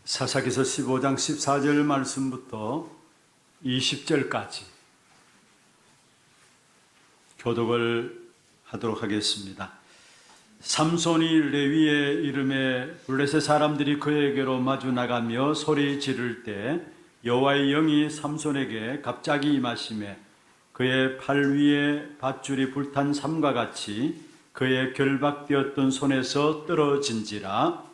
사사기서 15장 14절 말씀부터 20절까지 교독을 하도록 하겠습니다. 삼손이 레위의 이름에 블레셋 사람들이 그에게로 마주 나가며 소리 지를 때 여호와의 영이 삼손에게 갑자기 임하시매 그의 팔 위에 밧줄이 불탄 삼과 같이 그의 결박되었던 손에서 떨어진지라.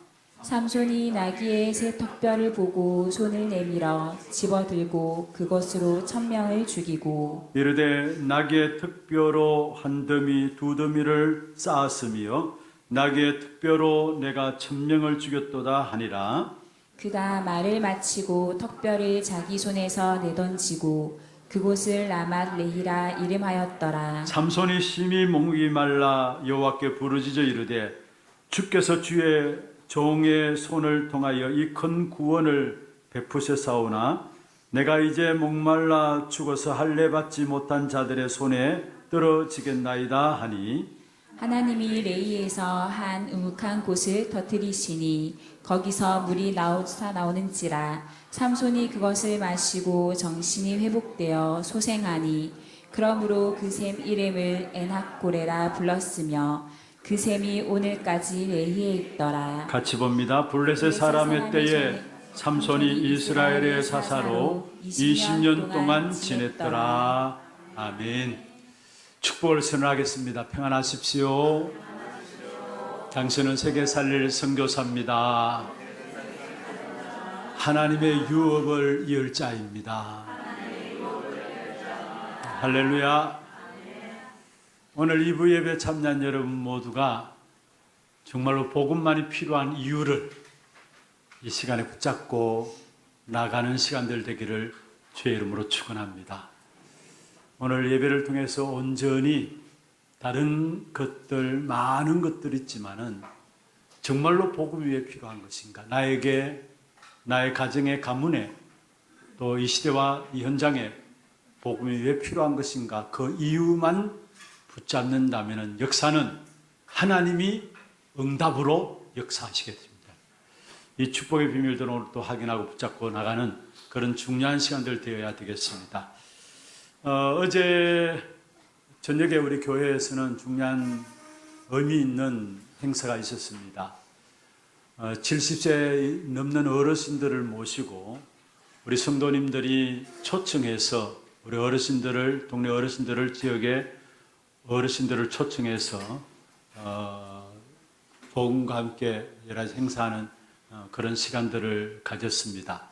삼손이 나귀의 새 턱뼈를 보고 손을 내밀어 집어들고 그것으로 1000명을 죽이고 이르되 나귀의 턱뼈로 한 더미 두 더미를 쌓았으며 나귀의 턱뼈로 내가 1000명을 죽였도다 하니라. 그가 말을 마치고 턱뼈를 자기 손에서 내던지고 그곳을 라맛 레히라 이름하였더라. 삼손이 심히 목이 말라 여호와께 부르짖어 이르되 주께서 주의 종의 손을 통하여 이 큰 구원을 베푸셨사오나 내가 이제 목말라 죽어서 할례 받지 못한 자들의 손에 떨어지겠나이다 하니 하나님이 레이에서 한 우묵한 곳을 터뜨리시니 거기서 물이 나오는지라. 삼손이 그것을 마시고 정신이 회복되어 소생하니 그러므로 그 샘 이름을 엔학고레라 불렀으며 그 샘이 오늘까지 레히에 있더라. 같이 봅니다. 블레셋 사람의 때에 삼손이 이스라엘의 사사로 20년 동안 지냈더라. 아멘. 축복을 선언하겠습니다. 평안하십시오. 당신은 세계 살릴 선교사입니다. 하나님의 유업을 이을 자입니다. 할렐루야. 오늘 2부 예배 참여한 여러분 모두가 정말로 복음만이 필요한 이유를 이 시간에 붙잡고 나가는 시간들 되기를 주의 이름으로 축원합니다. 오늘 예배를 통해서 온전히 다른 것들, 많은 것들이 있지만은 정말로 복음이 왜 필요한 것인가? 나에게, 나의 가정의 가문에 또 이 시대와 이 현장에 복음이 왜 필요한 것인가? 그 이유만 붙잡는다면 역사는 하나님이 응답으로 역사하시게 됩니다. 이 축복의 비밀들을 오늘 또 확인하고 붙잡고 나가는 그런 중요한 시간들 되어야 되겠습니다. 어제 저녁에 우리 교회에서는 중요한 의미 있는 행사가 있었습니다. 70세 넘는 어르신들을 모시고 우리 성도님들이 초청해서 우리 어르신들을, 동네 어르신들을, 지역의 어르신들을 초청해서 복음과 함께 여러 가지 행사하는 그런 시간들을 가졌습니다.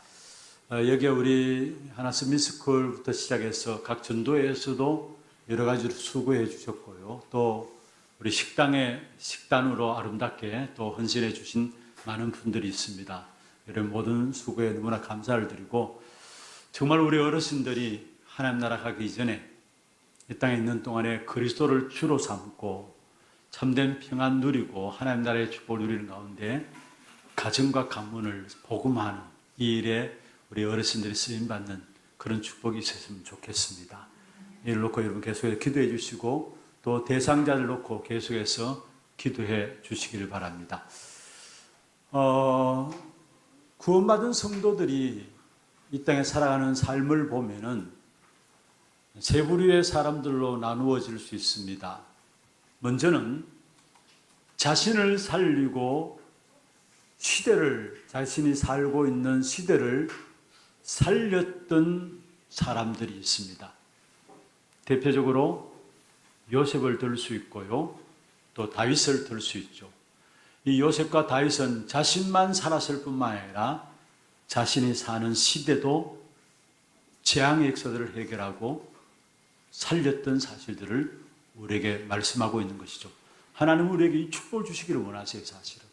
여기에 우리 하나스 미스쿨부터 시작해서 각 전도회에서도 여러 가지로 수고해 주셨고요. 또 우리 식단으로 아름답게 또 헌신해 주신 많은 분들이 있습니다. 이런 모든 수고에 너무나 감사를 드리고 정말 우리 어르신들이 하나님 나라 가기 이전에 이 땅에 있는 동안에 그리스도를 주로 삼고 참된 평안 누리고 하나님 나라의 축복을 누리는 가운데 가정과 가문을 복음하는 이 일에 우리 어르신들이 쓰임받는 그런 축복이 있었으면 좋겠습니다. 이를 놓고 여러분 계속해서 기도해 주시고 또 대상자를 놓고 계속해서 기도해 주시기를 바랍니다. 구원받은 성도들이 이 땅에 살아가는 삶을 보면은 세 부류의 사람들로 나누어질 수 있습니다. 먼저는 자신을 살리고 자신이 살고 있는 시대를 살렸던 사람들이 있습니다. 대표적으로 요셉을 들 수 있고요. 또 다윗을 들 수 있죠. 이 요셉과 다윗은 자신만 살았을 뿐만 아니라 자신이 사는 시대도 재앙의 역사들을 해결하고 살렸던 사실들을 우리에게 말씀하고 있는 것이죠. 하나님은 우리에게 이 축복을 주시기를 원하세요, 사실은.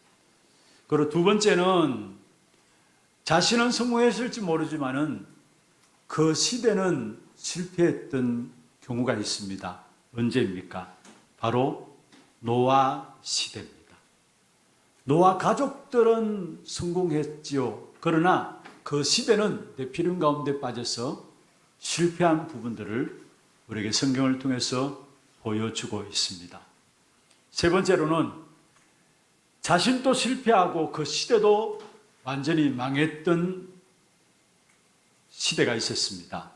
그리고 두 번째는 자신은 성공했을지 모르지만은 그 시대는 실패했던 경우가 있습니다. 언제입니까? 바로 노아 시대입니다. 노아 가족들은 성공했지요. 그러나 그 시대는 내피름 가운데 빠져서 실패한 부분들을 우리에게 성경을 통해서 보여주고 있습니다. 세 번째로는 자신도 실패하고 그 시대도 완전히 망했던 시대가 있었습니다.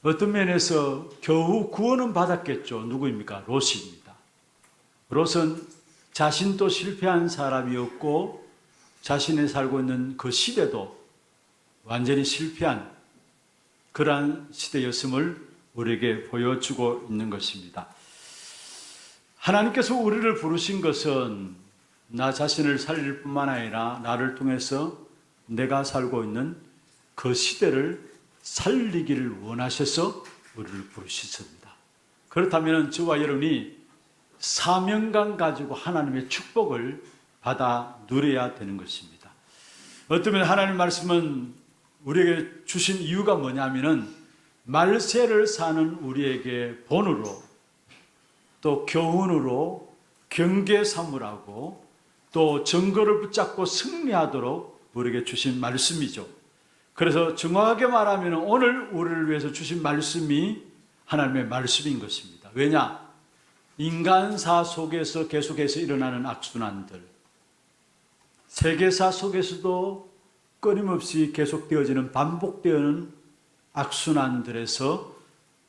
어떤 면에서 겨우 구원은 받았겠죠. 누구입니까? 롯입니다. 롯은 자신도 실패한 사람이었고 자신이 살고 있는 그 시대도 완전히 실패한 그러한 시대였음을 우리에게 보여주고 있는 것입니다. 하나님께서 우리를 부르신 것은 나 자신을 살릴 뿐만 아니라 나를 통해서 내가 살고 있는 그 시대를 살리기를 원하셔서 우리를 부르셨습니다. 그렇다면 저와 여러분이 사명감 가지고 하나님의 축복을 받아 누려야 되는 것입니다. 어쩌면 하나님 말씀은 우리에게 주신 이유가 뭐냐면은 말세를 사는 우리에게 본으로 또 교훈으로 경계 삼으라고 또 증거를 붙잡고 승리하도록 우리에게 주신 말씀이죠. 그래서 정확하게 말하면 오늘 우리를 위해서 주신 말씀이 하나님의 말씀인 것입니다. 왜냐? 인간사 속에서 계속해서 일어나는 악순환들, 세계사 속에서도 끊임없이 계속되어지는 반복되어지는 악순환들에서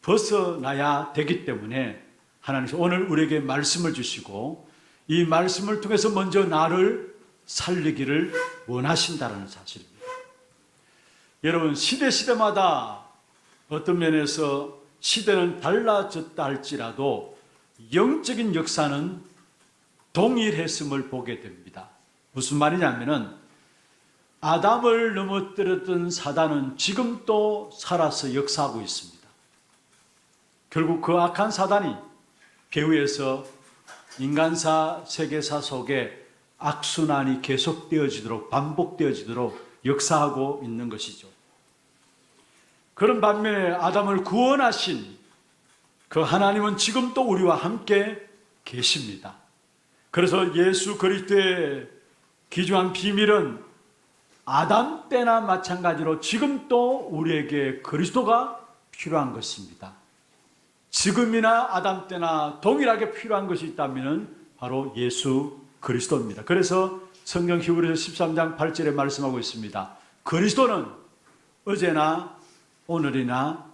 벗어나야 되기 때문에 하나님께서 오늘 우리에게 말씀을 주시고 이 말씀을 통해서 먼저 나를 살리기를 원하신다는 사실입니다. 여러분, 시대마다 어떤 면에서 시대는 달라졌다 할지라도 영적인 역사는 동일했음을 보게 됩니다. 무슨 말이냐면은 아담을 넘어뜨렸던 사단은 지금도 살아서 역사하고 있습니다. 결국 그 악한 사단이 배후에서 인간사, 세계사 속에 악순환이 계속되어지도록 반복되어지도록 역사하고 있는 것이죠. 그런 반면에 아담을 구원하신 그 하나님은 지금도 우리와 함께 계십니다. 그래서 예수 그리스도의 귀중한 비밀은 아담 때나 마찬가지로 지금도 우리에게 그리스도가 필요한 것입니다. 지금이나 아담 때나 동일하게 필요한 것이 있다면 바로 예수 그리스도입니다. 그래서 성경 히브리서 13장 8절에 말씀하고 있습니다. 그리스도는 어제나 오늘이나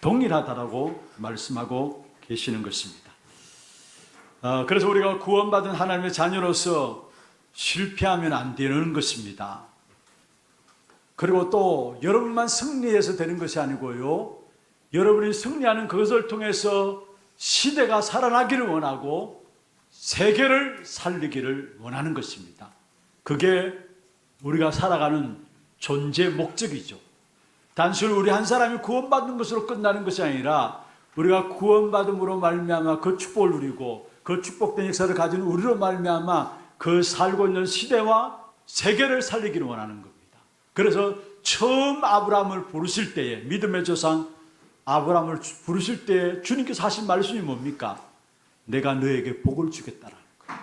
동일하다라고 말씀하고 계시는 것입니다. 그래서 우리가 구원받은 하나님의 자녀로서 실패하면 안 되는 것입니다. 그리고 또 여러분만 승리해서 되는 것이 아니고요. 여러분이 승리하는 그것을 통해서 시대가 살아나기를 원하고 세계를 살리기를 원하는 것입니다. 그게 우리가 살아가는 존재 목적이죠. 단순히 우리 한 사람이 구원받는 것으로 끝나는 것이 아니라 우리가 구원받음으로 말미암아 그 축복을 누리고 그 축복된 역사를 가진 우리로 말미암아 그 살고 있는 시대와 세계를 살리기를 원하는 겁니다. 그래서 처음 아브라함을 부르실 때에 믿음의 조상 아브라함을 부르실 때 주님께서 하신 말씀이 뭡니까? 내가 너에게 복을 주겠다라는 거예요.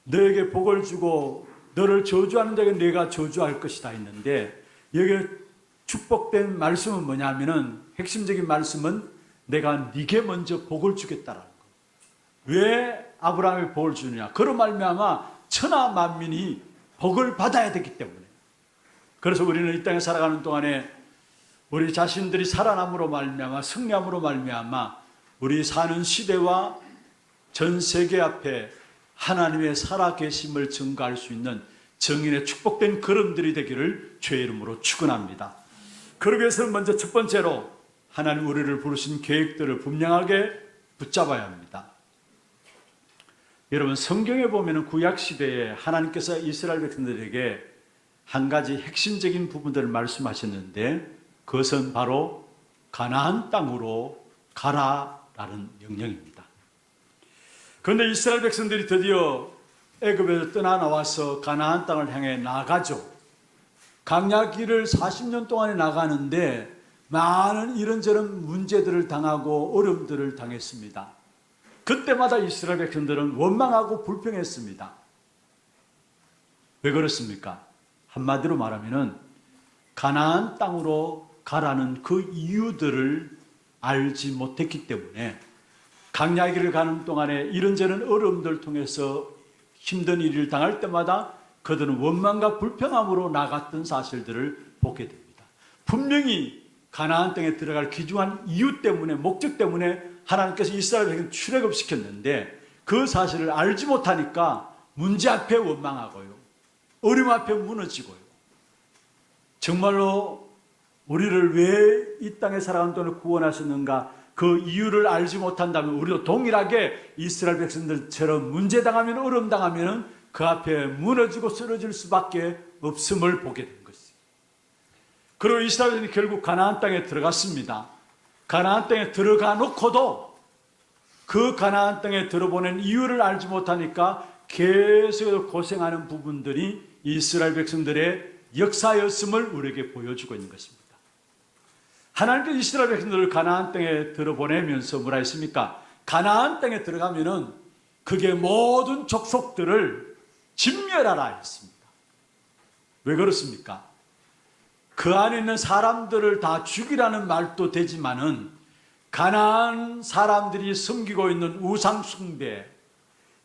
너에게 복을 주고 너를 저주하는 자에게 내가 저주할 것이다 했는데 여기 축복된 말씀은 뭐냐면은 핵심적인 말씀은 내가 네게 먼저 복을 주겠다라는 거예요. 왜 아브라함에 복을 주느냐? 그로 말미암아 천하 만민이 복을 받아야 되기 때문에. 그래서 우리는 이 땅에 살아가는 동안에 우리 자신들이 살아남으로 말미암아 승리함으로 말미암아 우리 사는 시대와 전 세계 앞에 하나님의 살아계심을 증거할 수 있는 정인의 축복된 걸음들이 되기를 주의 이름으로 축원합니다. 그러기 위해서는 먼저 첫 번째로 하나님 우리를 부르신 계획들을 분명하게 붙잡아야 합니다. 여러분, 성경에 보면 구약 시대에 하나님께서 이스라엘 백성들에게 한 가지 핵심적인 부분들을 말씀하셨는데 그것은 바로 가나안 땅으로 가라라는 명령입니다. 그런데 이스라엘 백성들이 드디어 애굽에서 떠나 나와서 가나안 땅을 향해 나가죠. 광야길을 40년 동안에 나가는데 많은 이런저런 문제들을 당하고 어려움들을 당했습니다. 그때마다 이스라엘 백성들은 원망하고 불평했습니다. 왜 그렇습니까? 한마디로 말하면은 가나안 땅으로 가라는 그 이유들을 알지 못했기 때문에 광야길을 가는 동안에 이런저런 어려움들 통해서 힘든 일을 당할 때마다 그들은 원망과 불평함으로 나갔던 사실들을 보게 됩니다. 분명히 가나안 땅에 들어갈 귀중한 이유 때문에, 목적 때문에 하나님께서 이스라엘 백성을 출애굽시켰는데 그 사실을 알지 못하니까 문제 앞에 원망하고요, 어려움 앞에 무너지고요. 정말로 우리를 왜 이 땅에 살아가는 동안 구원하셨는가, 그 이유를 알지 못한다면 우리도 동일하게 이스라엘 백성들처럼 문제당하면, 어려움 당하면 그 앞에 무너지고 쓰러질 수밖에 없음을 보게 된 것이죠. 그리고 이스라엘 백성이 결국 가나안 땅에 들어갔습니다. 가나안 땅에 들어가 놓고도 그 가나안 땅에 들어보낸 이유를 알지 못하니까 계속 고생하는 부분들이 이스라엘 백성들의 역사였음을 우리에게 보여주고 있는 것입니다. 하나님께서 이스라엘 백성들을 가나안 땅에 들어보내면서 뭐라 했습니까? 가나안 땅에 들어가면은 그게 모든 족속들을 진멸하라 했습니다. 왜 그렇습니까? 그 안에 있는 사람들을 다 죽이라는 말도 되지만은 가나안 사람들이 섬기고 있는 우상 숭배,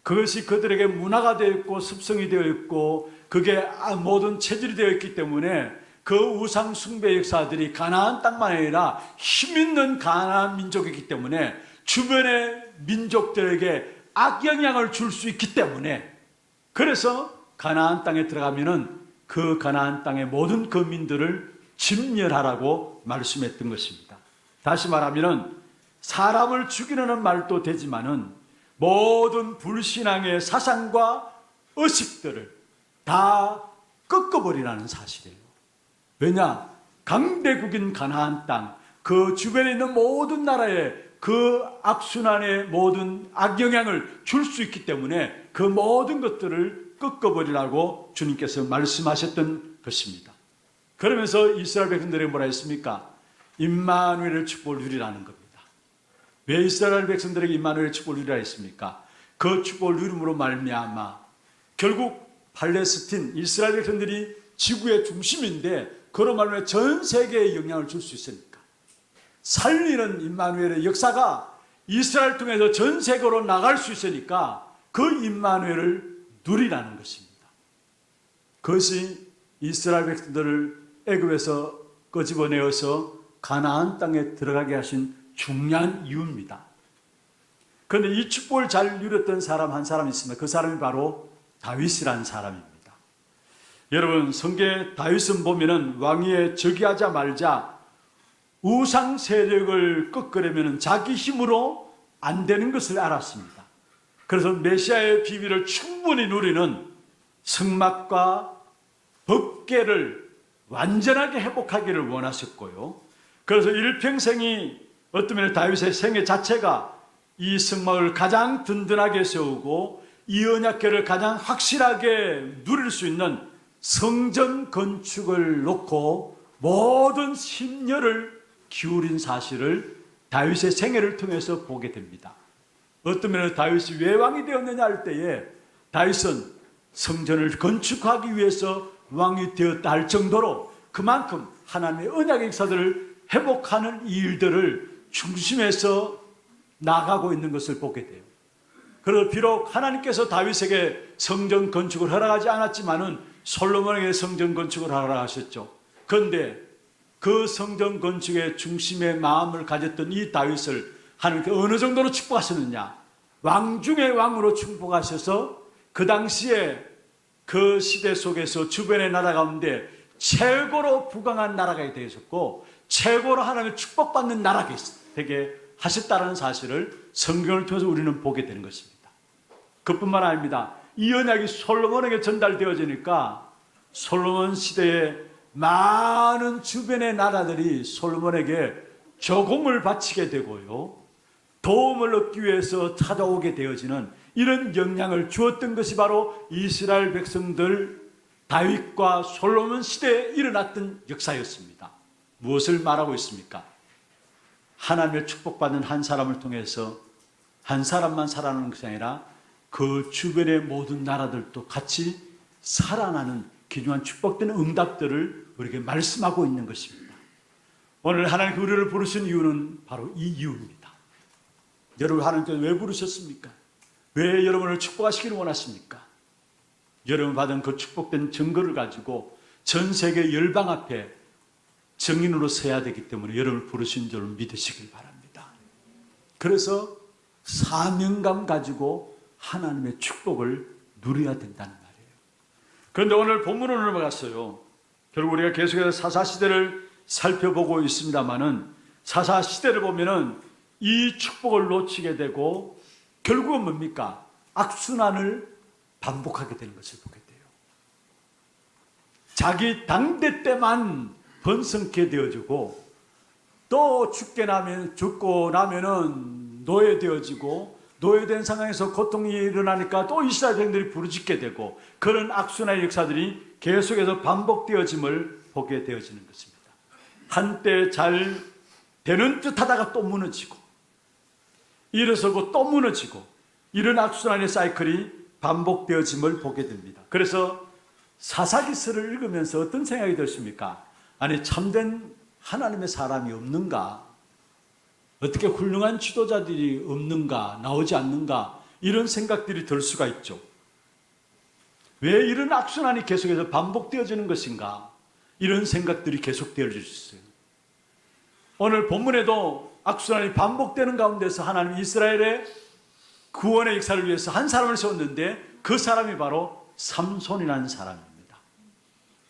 그것이 그들에게 문화가 되어 있고 습성이 되어 있고 그게 모든 체질이 되어 있기 때문에 그 우상 숭배 역사들이 가나안 땅만 아니라 힘있는 가나안 민족이기 때문에 주변의 민족들에게 악영향을 줄 수 있기 때문에, 그래서 가나안 땅에 들어가면은 그 가나안 땅의 모든 거민들을 진멸하라고 말씀했던 것입니다. 다시 말하면은 사람을 죽이려는 말도 되지만은 모든 불신앙의 사상과 의식들을 다 꺾어버리라는 사실이에요. 왜냐? 강대국인 가나안 땅, 그 주변에 있는 모든 나라에 그 악순환의 모든 악영향을 줄 수 있기 때문에 그 모든 것들을 꺾어버리라고 주님께서 말씀하셨던 것입니다. 그러면서 이스라엘 백성들이 뭐라 했습니까? 임마누엘의 축복을 누리라는 겁니다. 왜 이스라엘 백성들에게 임마누엘의 축복을 누리라 했습니까? 그 축복을 누림으로 말미암아 결국 팔레스틴, 이스라엘 백성들이 지구의 중심인데 그로 말미암아 전 세계에 영향을 줄 수 있으니까 살리는 임마누엘의 역사가 이스라엘 통해서 전 세계로 나갈 수 있으니까 그 임마누엘을 누리라는 것입니다. 그것이 이스라엘 백성들을 애굽에서 끄집어내어서 가나안 땅에 들어가게 하신 중요한 이유입니다. 그런데 이 축복을 잘 누렸던 사람 한 사람이 있습니다. 그 사람이 바로 다윗이라는 사람입니다. 여러분, 성경에 다윗은 보면은 왕위에 즉위하자 말자 우상 세력을 꺾으려면 자기 힘으로 안 되는 것을 알았습니다. 그래서 메시아의 비밀을 충분히 누리는 성막과 법궤를 완전하게 회복하기를 원하셨고요. 그래서 일평생이 어떤 면에 다윗의 생애 자체가 이 성막을 가장 든든하게 세우고 이 언약궤를 가장 확실하게 누릴 수 있는 성전 건축을 놓고 모든 심려를 기울인 사실을 다윗의 생애를 통해서 보게 됩니다. 어떤 면에서 다윗이 왜 왕이 되었느냐 할 때에 다윗은 성전을 건축하기 위해서 왕이 되었다 할 정도로 그만큼 하나님의 언약의 역사들을 회복하는 일들을 중심에서 나가고 있는 것을 보게 돼요. 그래서 비록 하나님께서 다윗에게 성전 건축을 허락하지 않았지만은 솔로몬에게 성전 건축을 허락하셨죠. 그런데 그 성전 건축의 중심의 마음을 가졌던 이 다윗을 하나님께서 어느 정도로 축복하셨느냐? 왕 중의 왕으로 축복하셔서 그 당시에 그 시대 속에서 주변의 나라 가운데 최고로 부강한 나라가 되셨고 최고로 하나님의 축복받는 나라가 되게 하셨다는 사실을 성경을 통해서 우리는 보게 되는 것입니다. 그뿐만 아닙니다. 이 언약이 솔로몬에게 전달되어지니까 솔로몬 시대에 많은 주변의 나라들이 솔로몬에게 조공을 바치게 되고요, 도움을 얻기 위해서 찾아오게 되어지는 이런 영향을 주었던 것이 바로 이스라엘 백성들 다윗과 솔로몬 시대에 일어났던 역사였습니다. 무엇을 말하고 있습니까? 하나님의 축복받는 한 사람을 통해서 한 사람만 살아나는 것이 아니라 그 주변의 모든 나라들도 같이 살아나는 귀중한 축복되는 응답들을 우리에게 말씀하고 있는 것입니다. 오늘 하나님께서 우리를 부르신 이유는 바로 이 이유입니다. 여러분, 하나님께서 왜 부르셨습니까? 왜 여러분을 축복하시기를 원하십니까? 여러분 받은 그 축복된 증거를 가지고 전 세계 열방 앞에 증인으로 서야 되기 때문에 여러분을 부르신 줄 믿으시길 바랍니다. 그래서 사명감 가지고 하나님의 축복을 누려야 된다는 말이에요. 그런데 오늘 본문으로 넘어갔어요. 결국 우리가 계속해서 사사시대를 살펴보고 있습니다만은 사사시대를 보면은 이 축복을 놓치게 되고 결국은 뭡니까? 악순환을 반복하게 되는 것을 보게 돼요. 자기 당대 때만 번성케 되어지고 또 죽고 나면은 노예되어지고 노예된 상황에서 고통이 일어나니까 또 이스라엘 백성들이 부르짖게 되고 그런 악순환의 역사들이 계속해서 반복되어짐을 보게 되어지는 것입니다. 한때 잘 되는 듯 하다가 또 무너지고 일어서고 또 무너지고 이런 악순환의 사이클이 반복되어짐을 보게 됩니다. 그래서 사사기서를 읽으면서 어떤 생각이 드십니까? 아니 참된 하나님의 사람이 없는가? 어떻게 훌륭한 지도자들이 없는가? 나오지 않는가? 이런 생각들이 들 수가 있죠. 왜 이런 악순환이 계속해서 반복되어지는 것인가? 이런 생각들이 계속되어질 수 있어요. 오늘 본문에도 악순환이 반복되는 가운데서 하나님 이스라엘의 구원의 역사를 위해서 한 사람을 세웠는데 그 사람이 바로 삼손이라는 사람입니다.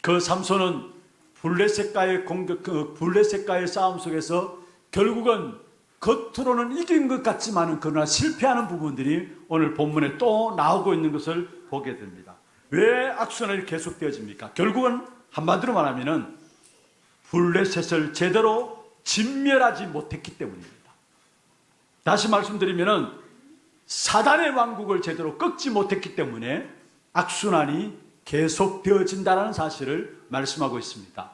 그 삼손은 블레셋과의 싸움 속에서 결국은 겉으로는 이긴 것 같지만은 그러나 실패하는 부분들이 오늘 본문에 또 나오고 있는 것을 보게 됩니다. 왜 악순환이 계속되어집니까? 결국은 한마디로 말하면은 블레셋을 제대로 진멸하지 못했기 때문입니다. 다시 말씀드리면은 사단의 왕국을 제대로 꺾지 못했기 때문에 악순환이 계속되어진다는 사실을 말씀하고 있습니다.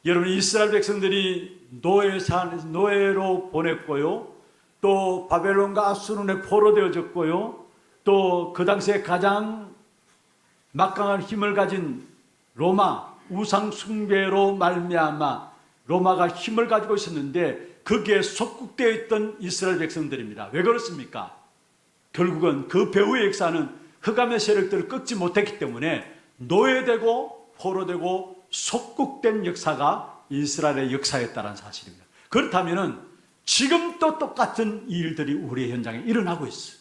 여러분 이스라엘 백성들이 노예로 보냈고요. 또 바벨론과 아수르에 포로되어졌고요. 또 그 당시에 가장 막강한 힘을 가진 로마 우상 숭배로 말미암아 로마가 힘을 가지고 있었는데 거기에 속국되어 있던 이스라엘 백성들입니다. 왜 그렇습니까? 결국은 그 배후의 역사는 흑암의 세력들을 꺾지 못했기 때문에 노예되고 포로되고 속국된 역사가 이스라엘의 역사였다는 사실입니다. 그렇다면 지금도 똑같은 일들이 우리의 현장에 일어나고 있어요.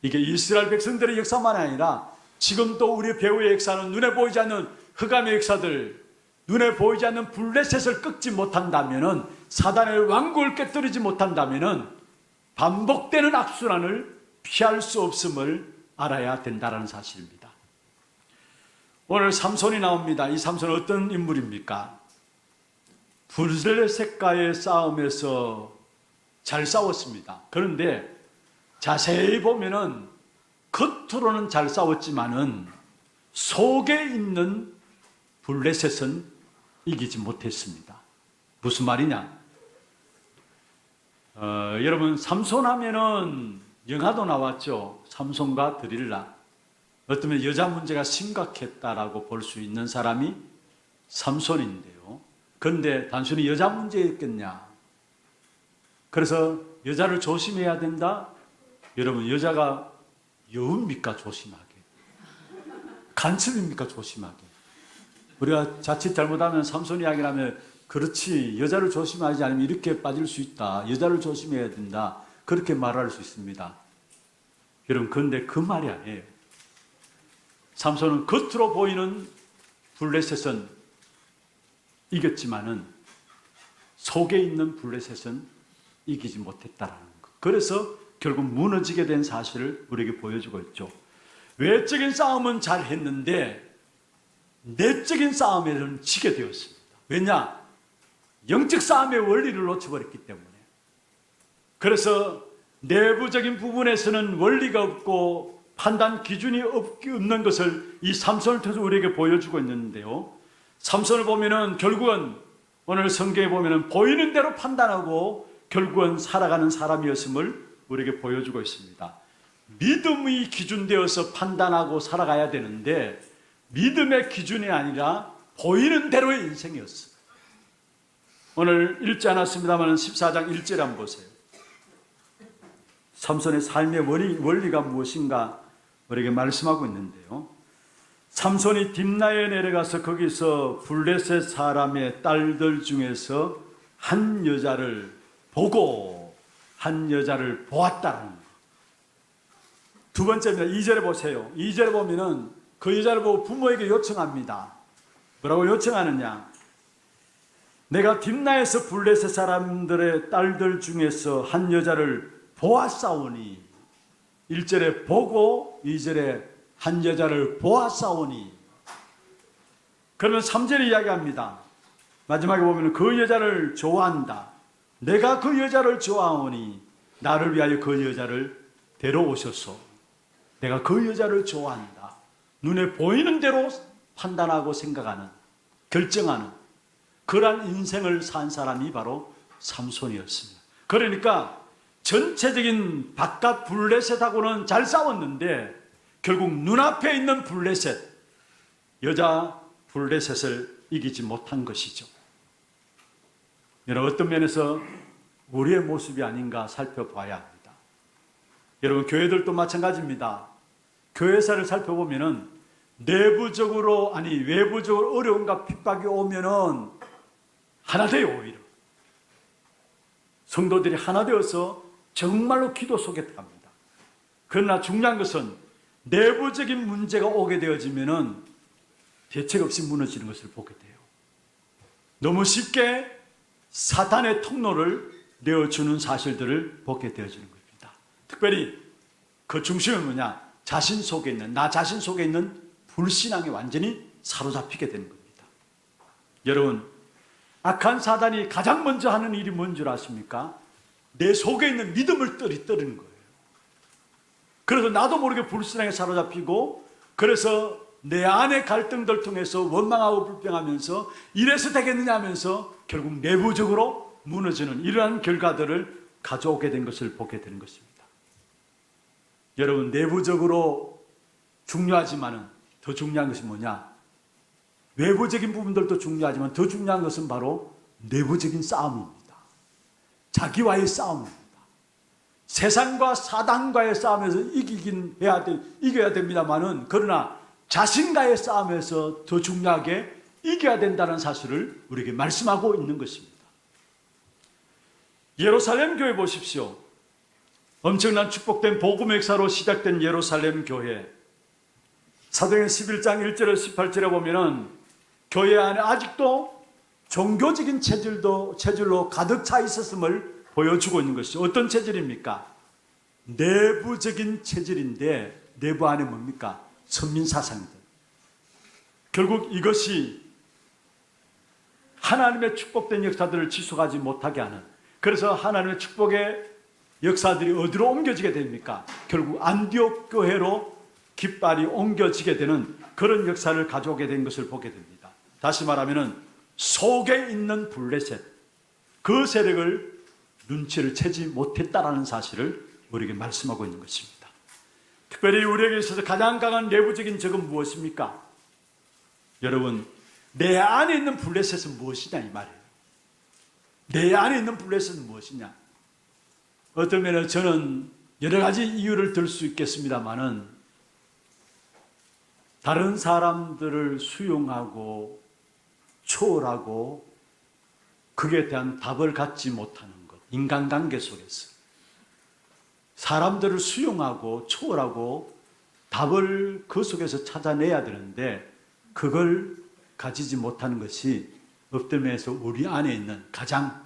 이게 이스라엘 백성들의 역사만 아니라 지금도 우리 배후의 역사는 눈에 보이지 않는 흑암의 역사들, 눈에 보이지 않는 블레셋을 꺾지 못한다면, 사단의 왕국을 깨뜨리지 못한다면 반복되는 악순환을 피할 수 없음을 알아야 된다는 사실입니다. 오늘 삼손이 나옵니다. 이 삼손은 어떤 인물입니까? 블레셋과의 싸움에서 잘 싸웠습니다. 그런데 자세히 보면은 겉으로는 잘 싸웠지만은 속에 있는 블레셋은 이기지 못했습니다. 무슨 말이냐? 여러분 삼손 하면은 영화도 나왔죠. 삼손과 드릴라. 어쩌면 여자 문제가 심각했다라고 볼 수 있는 사람이 삼손인데요. 그런데 단순히 여자 문제였겠냐? 그래서 여자를 조심해야 된다? 여러분 여자가 여우입니까? 조심하게. 간첩입니까? 조심하게. 우리가 자칫 잘못하면 삼손 이야기를 하면 그렇지 여자를 조심하지 않으면 이렇게 빠질 수 있다. 여자를 조심해야 된다. 그렇게 말할 수 있습니다. 여러분 그런데 그 말이 아니에요. 삼손은 겉으로 보이는 블레셋은 이겼지만은 속에 있는 블레셋은 이기지 못했다라는 것. 그래서 결국 무너지게 된 사실을 우리에게 보여주고 있죠. 외적인 싸움은 잘 했는데 내적인 싸움에는 지게 되었습니다. 왜냐? 영적 싸움의 원리를 놓쳐버렸기 때문에. 그래서 내부적인 부분에서는 원리가 없고 판단 기준이 없는 것을 이 삼손을 통해서 우리에게 보여주고 있는데요. 삼손을 보면은 결국은 오늘 성경에 보면은 보이는 대로 판단하고 결국은 살아가는 사람이었음을 우리에게 보여주고 있습니다. 믿음이 기준되어서 판단하고 살아가야 되는데 믿음의 기준이 아니라 보이는 대로의 인생이었어요. 오늘 읽지 않았습니다만 14장 1절에 한번 보세요. 삼손의 삶의 원리가 무엇인가 우리에게 말씀하고 있는데요. 삼손이 딥나에 내려가서 거기서 블레셋 사람의 딸들 중에서 한 여자를 보고 한 여자를 보았다는 것. 두 번째입니다. 2절에 보세요. 2절에 보면은 그 여자를 보고 부모에게 요청합니다. 뭐라고 요청하느냐? 내가 딥나에서 블레셋 사람들의 딸들 중에서 한 여자를 보았사오니, 1절에 보고 2절에 한 여자를 보았사오니. 그러면 3절에 이야기합니다. 마지막에 보면 그 여자를 좋아한다. 내가 그 여자를 좋아하오니 나를 위하여 그 여자를 데려오소서. 내가 그 여자를 좋아한다. 눈에 보이는 대로 판단하고 생각하는, 결정하는 그러한 인생을 산 사람이 바로 삼손이었습니다. 그러니까 전체적인 바깥 블레셋하고는 잘 싸웠는데 결국 눈앞에 있는 블레셋, 여자 블레셋을 이기지 못한 것이죠. 여러분, 어떤 면에서 우리의 모습이 아닌가 살펴봐야 합니다. 여러분, 교회들도 마찬가지입니다. 교회사를 살펴보면은 내부적으로 아니 외부적으로 어려움과 핍박이 오면은 하나 돼요. 오히려 성도들이 하나 되어서 정말로 기도 속에 들어갑니다. 그러나 중요한 것은 내부적인 문제가 오게 되어지면은 대책 없이 무너지는 것을 보게 돼요. 너무 쉽게 사탄의 통로를 내어주는 사실들을 보게 되어지는 겁니다. 특별히 그 중심은 뭐냐? 자신 속에 있는, 나 자신 속에 있는 불신앙에 완전히 사로잡히게 되는 겁니다. 여러분, 악한 사단이 가장 먼저 하는 일이 뭔 줄 아십니까? 내 속에 있는 믿음을 떨어뜨리는 거예요. 그래서 나도 모르게 불신앙에 사로잡히고, 그래서 내 안의 갈등들 통해서 원망하고 불평하면서 이래서 되겠느냐 하면서 결국 내부적으로 무너지는 이러한 결과들을 가져오게 된 것을 보게 되는 것입니다. 여러분, 내부적으로 중요하지만은 더 중요한 것이 뭐냐? 외부적인 부분들도 중요하지만 더 중요한 것은 바로 내부적인 싸움입니다. 자기와의 싸움입니다. 세상과 사단과의 싸움에서 이겨야 됩니다만은, 그러나 자신과의 싸움에서 더 중요하게 이겨야 된다는 사실을 우리에게 말씀하고 있는 것입니다. 예루살렘 교회 보십시오. 엄청난 축복된 복음의 역사로 시작된 예루살렘 교회. 사도행전 11장 1절에서 18절에 보면은 교회 안에 아직도 종교적인 체질로 가득 차 있었음을 보여주고 있는 것이죠. 어떤 체질입니까? 내부적인 체질인데 내부 안에 뭡니까? 선민사상들. 결국 이것이 하나님의 축복된 역사들을 지속하지 못하게 하는, 그래서 하나님의 축복의 역사들이 어디로 옮겨지게 됩니까? 결국 안디옥 교회로 깃발이 옮겨지게 되는 그런 역사를 가져오게 된 것을 보게 됩니다. 다시 말하면 속에 있는 블레셋, 그 세력을 눈치를 채지 못했다라는 사실을 우리에게 말씀하고 있는 것입니다. 특별히 우리에게 있어서 가장 강한 내부적인 적은 무엇입니까? 여러분, 내 안에 있는 블레셋은 무엇이냐 이 말이에요. 내 안에 있는 블레셋은 무엇이냐? 어떤 면에 저는 여러 가지 이유를 들 수 있겠습니다만은, 다른 사람들을 수용하고 초월하고 그에 대한 답을 갖지 못하는 것, 인간관계 속에서 사람들을 수용하고 초월하고 답을 그 속에서 찾아내야 되는데 그걸 가지지 못하는 것이 어떤 면에서 우리 안에 있는 가장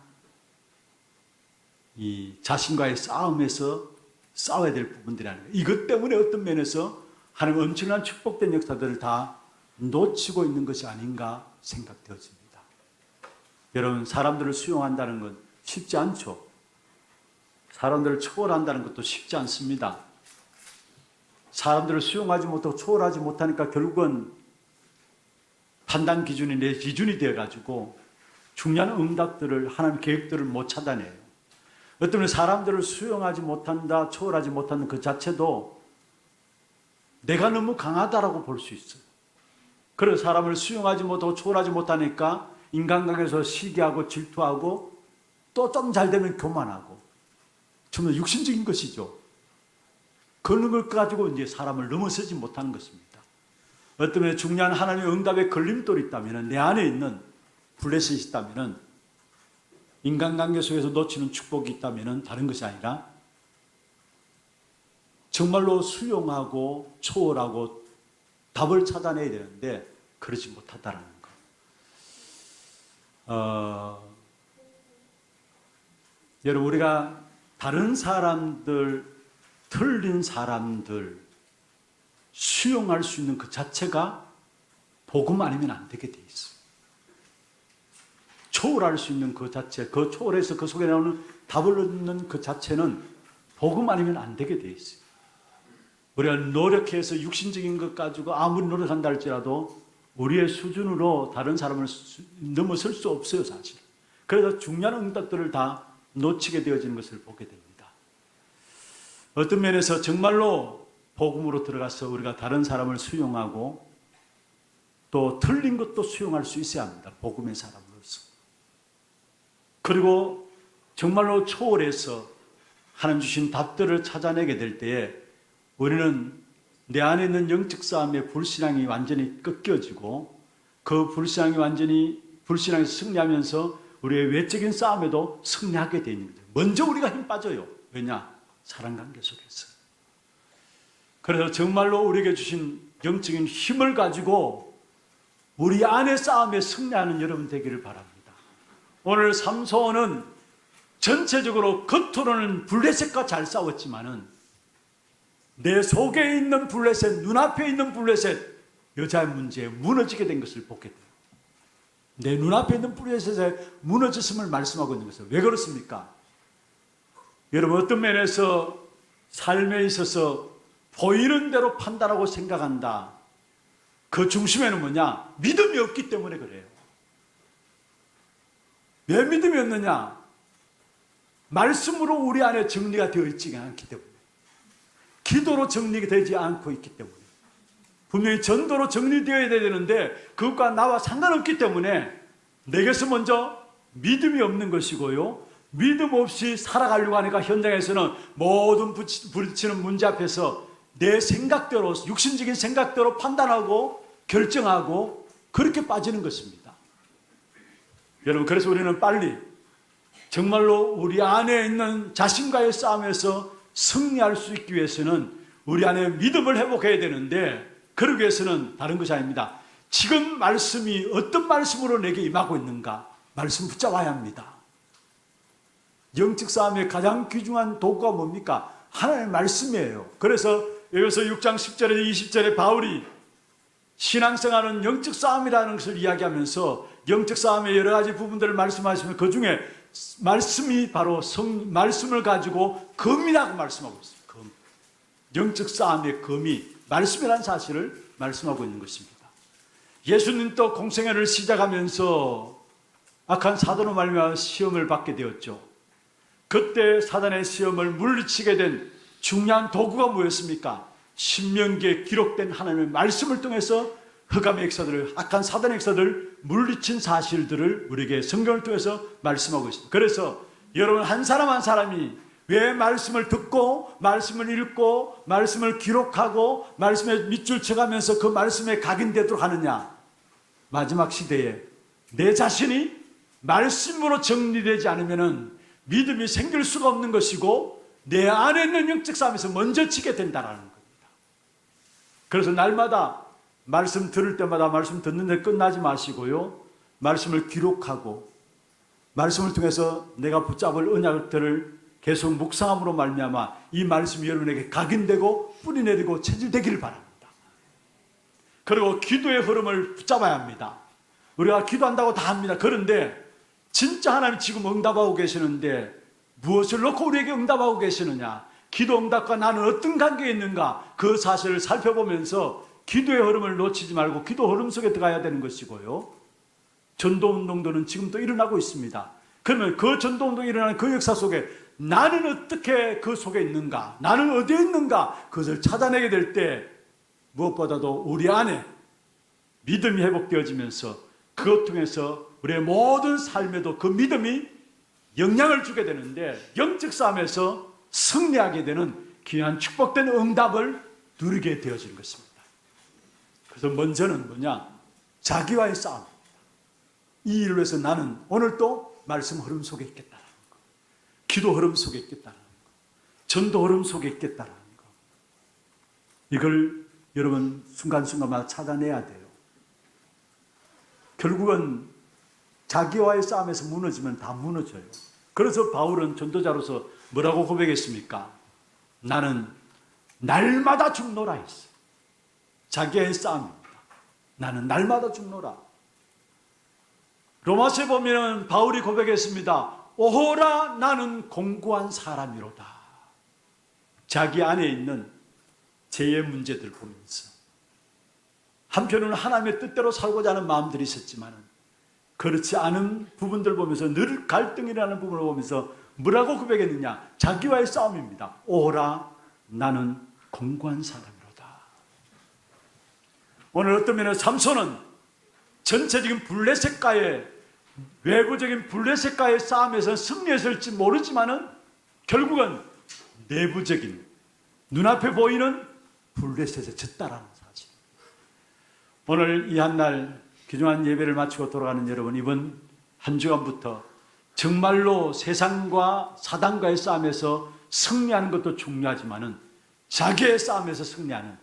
이 자신과의 싸움에서 싸워야 될 부분들이라는 거예요. 이것 때문에 어떤 면에서 하나님 엄청난 축복된 역사들을 다 놓치고 있는 것이 아닌가 생각되어집니다. 여러분, 사람들을 수용한다는 건 쉽지 않죠. 사람들을 초월한다는 것도 쉽지 않습니다. 사람들을 수용하지 못하고 초월하지 못하니까 결국은 판단 기준이 내 기준이 되어가지고 중요한 응답들을, 하나님 계획들을 못 찾아내요. 어떤 사람들을 수용하지 못한다, 초월하지 못하는 그 자체도 내가 너무 강하다라고 볼 수 있어요. 그래서 사람을 수용하지 못하고 초월하지 못하니까 인간관계에서 시기하고 질투하고 또 좀 잘 되면 교만하고 전부 육신적인 것이죠. 그런 걸 가지고 이제 사람을 넘어서지 못하는 것입니다. 어떤 면에 중요한 하나님의 응답에 걸림돌이 있다면, 내 안에 있는 블레셋이 있다면, 인간관계 속에서 놓치는 축복이 있다면 다른 것이 아니라 정말로 수용하고 초월하고 답을 찾아내야 되는데 그러지 못하다라는 거. 여러분, 우리가 다른 사람들, 틀린 사람들 수용할 수 있는 그 자체가 복음 아니면 안 되게 돼 있어요. 초월할 수 있는 그 자체, 그 초월해서 그 속에 나오는 답을 얻는 그 자체는 복음 아니면 안 되게 돼 있어요. 우리가 노력해서 육신적인 것 가지고 아무리 노력한다 할지라도 우리의 수준으로 다른 사람을 넘어설 수 없어요, 사실. 그래서 중요한 응답들을 다 놓치게 되어지는 것을 보게 됩니다. 어떤 면에서 정말로 복음으로 들어가서 우리가 다른 사람을 수용하고 또 틀린 것도 수용할 수 있어야 합니다. 복음의 사람으로서. 그리고 정말로 초월해서 하나님 주신 답들을 찾아내게 될 때에 우리는 내 안에 있는 영적 싸움의 불신앙이 완전히 꺾여지고 그 불신앙에서 승리하면서 우리의 외적인 싸움에도 승리하게 되는 거죠. 먼저 우리가 힘 빠져요. 왜냐? 사랑관계 속에서. 그래서 정말로 우리에게 주신 영적인 힘을 가지고 우리 안의 싸움에 승리하는 여러분 되기를 바랍니다. 오늘 삼손은 전체적으로 겉으로는 블레셋과 잘 싸웠지만은 내 속에 있는 블레셋, 눈앞에 있는 블레셋, 여자의 문제에 무너지게 된 것을 보게 돼요. 내 눈앞에 있는 블레셋에 무너졌음을 말씀하고 있는 것을. 왜 그렇습니까? 여러분, 어떤 면에서 삶에 있어서 보이는 대로 판단하고 생각한다. 그 중심에는 뭐냐? 믿음이 없기 때문에 그래요. 왜 믿음이 없느냐? 말씀으로 우리 안에 정리가 되어 있지 않기 때문에. 기도로 정리가 되지 않고 있기 때문에. 분명히 전도로 정리되어야 되는데 그것과 나와 상관없기 때문에 내게서 먼저 믿음이 없는 것이고요. 믿음 없이 살아가려고 하니까 현장에서는 모든 부딪히는 문제 앞에서 내 생각대로, 육신적인 생각대로 판단하고 결정하고 그렇게 빠지는 것입니다. 여러분, 그래서 우리는 빨리 정말로 우리 안에 있는 자신과의 싸움에서 승리할 수 있기 위해서는 우리 안에 믿음을 회복해야 되는데, 그러기 위해서는 다른 것이 아닙니다. 지금 말씀이 어떤 말씀으로 내게 임하고 있는가? 말씀 붙잡아야 합니다. 영적 싸움의 가장 귀중한 도구가 뭡니까? 하나님의 말씀이에요. 그래서 여기서 6장 10절에 20절에 바울이 신앙생활은 영적 싸움이라는 것을 이야기하면서 영적 싸움의 여러 가지 부분들을 말씀하시면 그 중에 말씀이 바로 말씀을 가지고 검이라고 말씀하고 있어요. 검. 영적 싸움의 검이 말씀이라는 사실을 말씀하고 있는 것입니다. 예수님도 공생애를 시작하면서 악한 사도로 말미암아 시험을 받게 되었죠. 그때 사단의 시험을 물리치게 된 중요한 도구가 뭐였습니까? 신명기에 기록된 하나님의 말씀을 통해서 흑암의 역사들을, 악한 사단의 역사들을 물리친 사실들을 우리에게 성경을 통해서 말씀하고 있습니다. 그래서 여러분 한 사람 한 사람이 왜 말씀을 듣고 말씀을 읽고 말씀을 기록하고 말씀에 밑줄 쳐가면서 그 말씀에 각인되도록 하느냐? 마지막 시대에 내 자신이 말씀으로 정리되지 않으면 믿음이 생길 수가 없는 것이고 내 안에 있는 영적 싸움에서 먼저 지게 된다는 겁니다. 그래서 날마다 말씀 들을 때마다 말씀 듣는데 끝나지 마시고요. 말씀을 기록하고 말씀을 통해서 내가 붙잡을 언약들을 계속 묵상함으로 말미암아 이 말씀이 여러분에게 각인되고 뿌리내리고 체질되기를 바랍니다. 그리고 기도의 흐름을 붙잡아야 합니다. 우리가 기도한다고 다 합니다. 그런데 진짜 하나님 지금 응답하고 계시는데 무엇을 놓고 우리에게 응답하고 계시느냐? 기도 응답과 나는 어떤 관계에 있는가? 그 사실을 살펴보면서 기도의 흐름을 놓치지 말고 기도 흐름 속에 들어가야 되는 것이고요. 전도운동들은 지금 또 일어나고 있습니다. 그러면 그 전도운동이 일어나는 그 역사 속에 나는 어떻게 그 속에 있는가? 나는 어디에 있는가? 그것을 찾아내게 될 때 무엇보다도 우리 안에 믿음이 회복되어지면서 그것 통해서 우리의 모든 삶에도 그 믿음이 영향을 주게 되는데 영적 싸움에서 승리하게 되는 귀한 축복된 응답을 누리게 되어진 것입니다. 그래서 먼저는 뭐냐? 자기와의 싸움. 이 일을 위해서 나는 오늘 또 말씀 흐름 속에 있겠다라는 거, 기도 흐름 속에 있겠다라는 거, 전도 흐름 속에 있겠다라는 거, 이걸 여러분 순간순간마다 찾아내야 돼요. 결국은 자기와의 싸움에서 무너지면 다 무너져요. 그래서 바울은 전도자로서 뭐라고 고백했습니까? 나는 날마다 죽노라 했어요. 자기와의 싸움입니다. 나는 날마다 죽노라. 로마서에 보면 바울이 고백했습니다. 오호라 나는 공고한 사람이로다. 자기 안에 있는 죄의 문제들 보면서 한편으로는 하나님의 뜻대로 살고자 하는 마음들이 있었지만 그렇지 않은 부분들 보면서 늘 갈등이라는 부분을 보면서 뭐라고 고백했느냐? 자기와의 싸움입니다. 오호라 나는 공고한 사람이로다. 오늘 어떤 면에서 삼손은 전체적인 블레셋과의 외부적인 블레셋과의 싸움에서 승리했을지 모르지만은 결국은 내부적인 눈앞에 보이는 블레셋에 졌다라는 사실. 오늘 이 한날 귀중한 예배를 마치고 돌아가는 여러분, 이번 한 주간부터 정말로 세상과 사단과의 싸움에서 승리하는 것도 중요하지만은 자기의 싸움에서 승리하는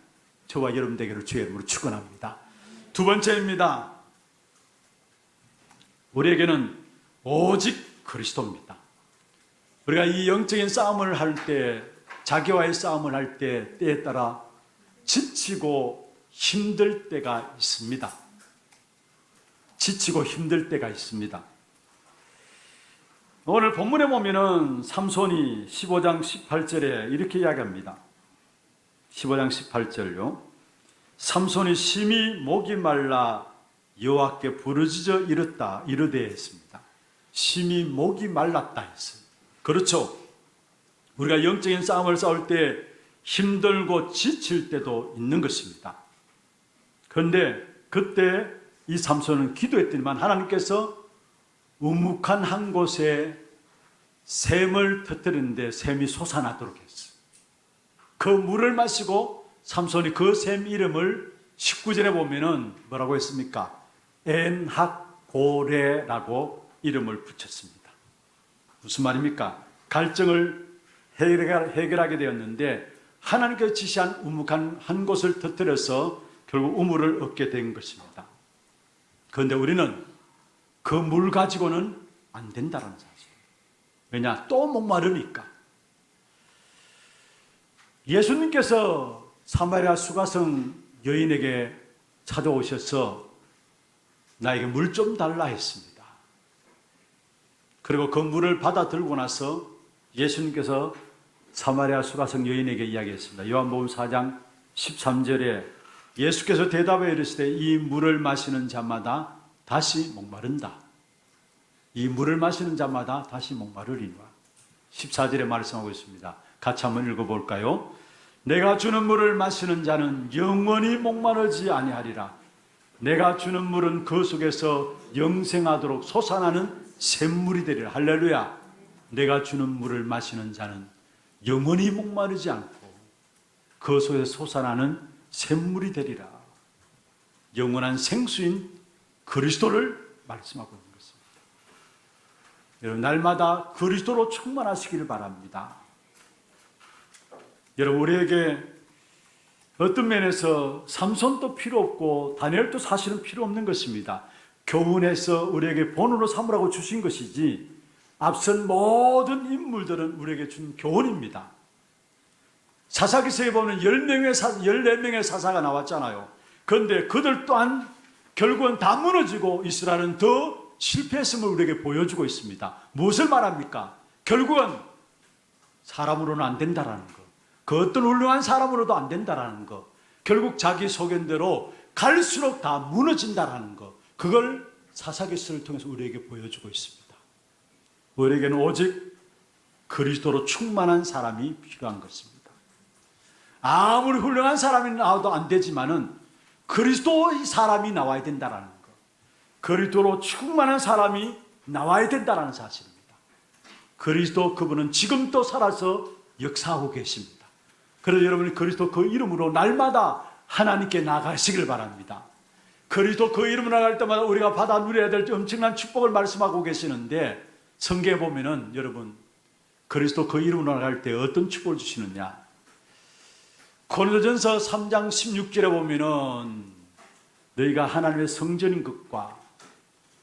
저와 여러분 되기를 주의 이름으로 축원합니다. 두 번째입니다. 우리에게는 오직 그리스도입니다. 우리가 이 영적인 싸움을 할 때, 자기와의 싸움을 할 때 때에 따라 지치고 힘들 때가 있습니다. 지치고 힘들 때가 있습니다. 오늘 본문에 보면은 삼손이 15장 18절에 이렇게 이야기합니다. 15장 18절요. 삼손이 심히 목이 말라 여호와께 부르짖어 이르되 했습니다. 심히 목이 말랐다 했어요. 그렇죠. 우리가 영적인 싸움을 싸울 때 힘들고 지칠 때도 있는 것입니다. 그런데 그때 이 삼손은 기도했더니만 하나님께서 우묵한 한 곳에 샘을 터뜨리는데 샘이 솟아나도록 했어요. 그 물을 마시고 삼손이 그 샘 이름을 19절에 보면은 뭐라고 했습니까? 엔학고레라고 이름을 붙였습니다. 무슨 말입니까? 갈증을 해결하게 되었는데 하나님께서 지시한 우묵한 한 곳을 터뜨려서 결국 우물을 얻게 된 것입니다. 그런데 우리는 그 물 가지고는 안 된다는 사실. 왜냐? 또 목마르니까. 예수님께서 사마리아 수가성 여인에게 찾아오셔서 나에게 물 좀 달라 했습니다. 그리고 그 물을 받아 들고 나서 예수님께서 사마리아 수가성 여인에게 이야기했습니다. 요한복음 4장 13절에 예수께서 대답해 이르시되 이 물을 마시는 자마다 다시 목마른다. 이 물을 마시는 자마다 다시 목마르리라. 14절에 말씀하고 있습니다. 같이 한번 읽어볼까요? 내가 주는 물을 마시는 자는 영원히 목마르지 아니하리라. 내가 주는 물은 그 속에서 영생하도록 솟아나는 샘물이 되리라. 할렐루야. 내가 주는 물을 마시는 자는 영원히 목마르지 않고 그 속에서 솟아나는 샘물이 되리라. 영원한 생수인 그리스도를 말씀하고 있는 것입니다. 여러분, 날마다 그리스도로 충만하시기를 바랍니다. 여러분, 우리에게 어떤 면에서 삼손도 필요 없고 다니엘도 사실은 필요 없는 것입니다. 교훈해서 우리에게 본으로 삼으라고 주신 것이지 앞선 모든 인물들은 우리에게 준 교훈입니다. 사사기서에 보면 14명의 사사가 나왔잖아요. 그런데 그들 또한 결국은 다 무너지고 이스라엘은 더 실패했음을 우리에게 보여주고 있습니다. 무엇을 말합니까? 결국은 사람으로는 안 된다라는 것. 그 어떤 훌륭한 사람으로도 안 된다라는 것. 결국 자기 소견대로 갈수록 다 무너진다라는 것. 그걸 사사기서를 통해서 우리에게 보여주고 있습니다. 우리에게는 오직 그리스도로 충만한 사람이 필요한 것입니다. 아무리 훌륭한 사람이 나와도 안 되지만은 그리스도의 사람이 나와야 된다라는 것. 그리스도로 충만한 사람이 나와야 된다라는 사실입니다. 그리스도 그분은 지금도 살아서 역사하고 계십니다. 그래서 여러분이 그리스도 그 이름으로 날마다 하나님께 나가시길 바랍니다. 그리스도 그 이름으로 나갈 때마다 우리가 받아 누려야 될 엄청난 축복을 말씀하고 계시는데, 성경에 보면은 여러분 그리스도 그 이름으로 나갈 때 어떤 축복을 주시느냐. 고린도전서 3장 16절에 보면은 너희가 하나님의 성전인 것과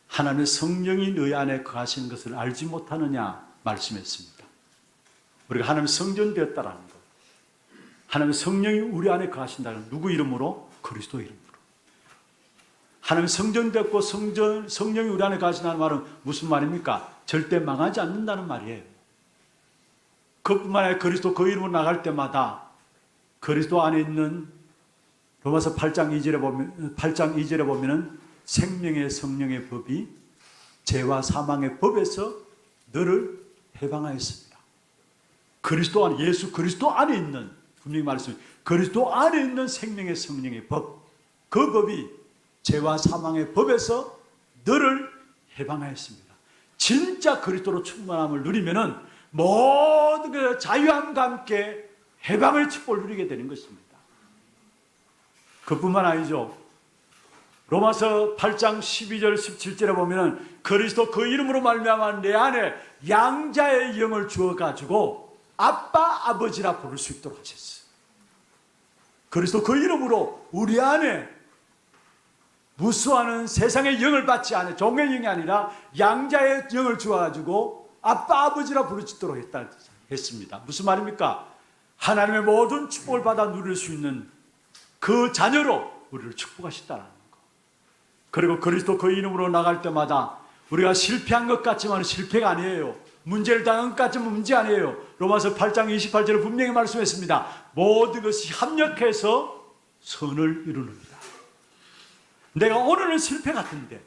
하나님의 성령이 너희 안에 거하시는 것을 알지 못하느냐 말씀했습니다. 우리가 하나님의 성전 되었다라는 것, 하나님의 성령이 우리 안에 거하신다는, 누구 이름으로? 그리스도 이름으로. 하나님의 성전 되었고 성령이 우리 안에 거하신다는 말은 무슨 말입니까? 절대 망하지 않는다는 말이에요. 그뿐만 아니라 그리스도 그 이름으로 나갈 때마다 그리스도 안에 있는 로마서 8장 2절에 보면은 생명의 성령의 법이 죄와 사망의 법에서 너를 해방하였습니다. 그리스도 안에, 예수 그리스도 안에 있는, 분명히 말했습니다. 그리스도 안에 있는 생명의 성령의 법, 그 법이 죄와 사망의 법에서 너를 해방하였습니다. 진짜 그리스도로 충만함을 누리면은 모든 그 자유함과 함께 해방의 축복을 누리게 되는 것입니다. 그뿐만 아니죠. 로마서 8장 12절 17절에 보면은 그리스도 그 이름으로 말미암아 내 안에 양자의 영을 주어 가지고 아빠 아버지라 부를 수 있도록 하셨어요. 그리스도 그 이름으로 우리 안에 무수하는 세상의 영을 받지 않은 종의 영이 아니라 양자의 영을 주어 가지고 아빠 아버지라 부를 수 있도록 했습니다. 무슨 말입니까? 하나님의 모든 축복을 받아 누릴 수 있는 그 자녀로 우리를 축복하셨다는 거. 그리고 그리스도 그 이름으로 나갈 때마다 우리가 실패한 것 같지만 실패가 아니에요. 문제를 당한 것 같지만 문제 아니에요. 로마서 8장 28절에 분명히 말씀했습니다. 모든 것이 합력해서 선을 이루는다. 내가 오늘은 실패 같은데,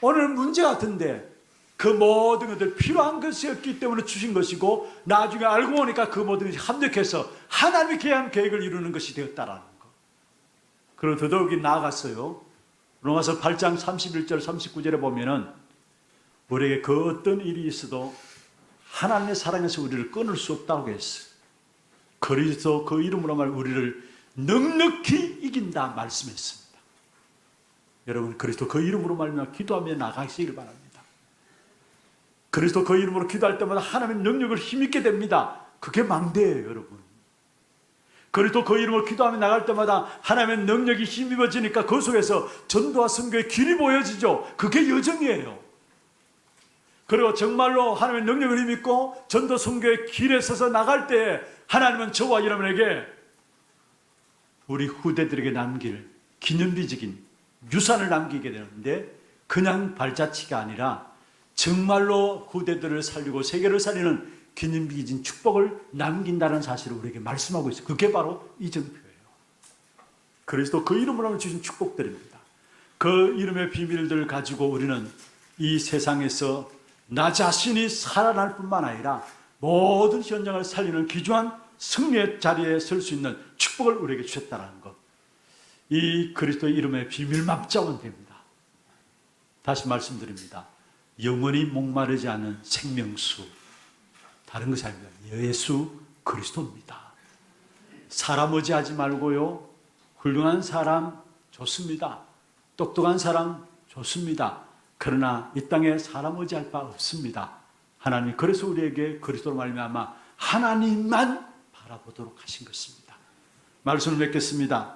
오늘은 문제 같은데, 그 모든 것들 필요한 것이었기 때문에 주신 것이고, 나중에 알고 보니까 그 모든 것이 합력해서 하나님의 귀한 계획을 이루는 것이 되었다라는 것. 그리고 더더욱이 나아갔어요. 로마서 8장 31절 39절에 보면은 우리에게 그 어떤 일이 있어도 하나님의 사랑에서 우리를 끊을 수 없다고 했어요. 그리스도 그 이름으로 말 우리를 넉넉히 이긴다 말씀했습니다. 여러분 그리스도 그 이름으로 말미암아 기도하며 나가시길 바랍니다. 그리스도 그 이름으로 기도할 때마다 하나님의 능력을 힘있게 됩니다. 그게 망대예요, 여러분. 그리스도 그 이름으로 기도하며 나갈 때마다 하나님의 능력이 힘입어지니까 그 속에서 전도와 선교의 길이 보여지죠. 그게 여정이에요. 그리고 정말로 하나님의 능력을 힘입고 전도 선교의 길에 서서 나갈 때 하나님은 저와 여러분에게 우리 후대들에게 남길 기념비적인 유산을 남기게 되는데, 그냥 발자취가 아니라 정말로 후대들을 살리고 세계를 살리는 기념비적인 축복을 남긴다는 사실을 우리에게 말씀하고 있어요. 그게 바로 이정표예요. 그리스도 그 이름으로 주신 축복들입니다. 그 이름의 비밀들을 가지고 우리는 이 세상에서 나 자신이 살아날 뿐만 아니라 모든 현장을 살리는 귀중한 승리의 자리에 설 수 있는 축복을 우리에게 주셨다는 것. 이 그리스도의 이름의 비밀만 잡으면 됩니다. 다시 말씀드립니다. 영원히 목마르지 않은 생명수, 다른 것이 아닙니다. 예수 그리스도입니다. 사람 의지하지 말고요. 훌륭한 사람 좋습니다. 똑똑한 사람 좋습니다. 그러나 이 땅에 사람 의지할 바 없습니다. 하나님 그래서 우리에게 그리스도로 말미암아 하나님만 바라보도록 하신 것입니다. 말씀을 맺겠습니다.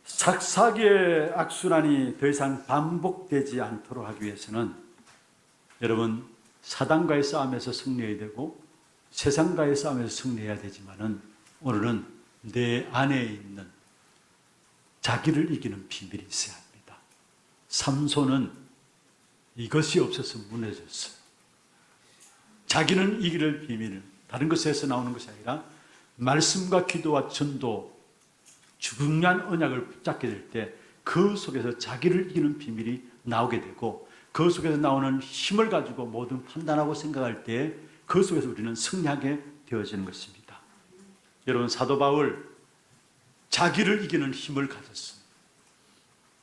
사기의 악순환이 더 이상 반복되지 않도록 하기 위해서는 여러분 사단과의 싸움에서 승리해야 되고 세상과의 싸움에서 승리해야 되지만은 오늘은 내 안에 있는 자기를 이기는 비밀이 있어야 합니다. 삼손은 이것이 없어서 무너졌어요. 자기는 이기는 비밀, 다른 것에서 나오는 것이 아니라 말씀과 기도와 전도, 중요한 언약을 붙잡게 될 때 그 속에서 자기를 이기는 비밀이 나오게 되고, 그 속에서 나오는 힘을 가지고 모든 판단하고 생각할 때 그 속에서 우리는 승리하게 되어지는 것입니다. 여러분 사도 바울 자기를 이기는 힘을 가졌습니다.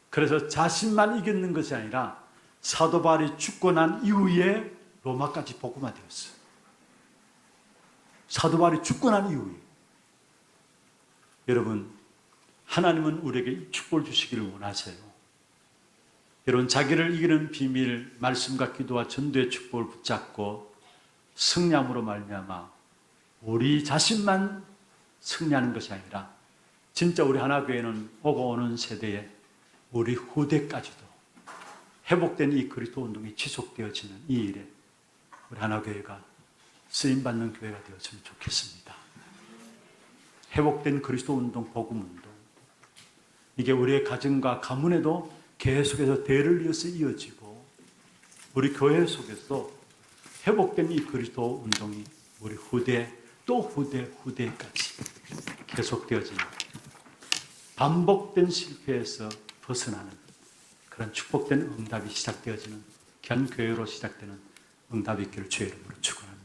그래서 자신만 이겼는 것이 아니라 사도 바울이 죽고 난 이후에 로마까지 복음화 되었어요. 사도 바울이 죽고 난 이후에 여러분 하나님은 우리에게 이 축복을 주시기를 원하세요. 여러분 자기를 이기는 비밀 말씀과 기도와 전도의 축복을 붙잡고 승리함으로 말미암아 우리 자신만 승리하는 것이 아니라 진짜 우리 하나교회는 오고 오는 세대에 우리 후대까지도 회복된 이 그리스도 운동이 지속되어지는 이 일에 우리 하나교회가 쓰임받는 교회가 되었으면 좋겠습니다. 회복된 그리스도 운동, 복음 운동, 이게 우리의 가정과 가문에도 계속해서 대를 이어서 이어지고 우리 교회 속에서 회복된 이 그리스도 운동이 우리 후대 또 후대까지 계속되어지는 반복된 실패에서 벗어나는 그런 축복된 응답이 시작되어지는 견교회로 시작되는 응답이 있기를 주의 이름으로 축원합니다.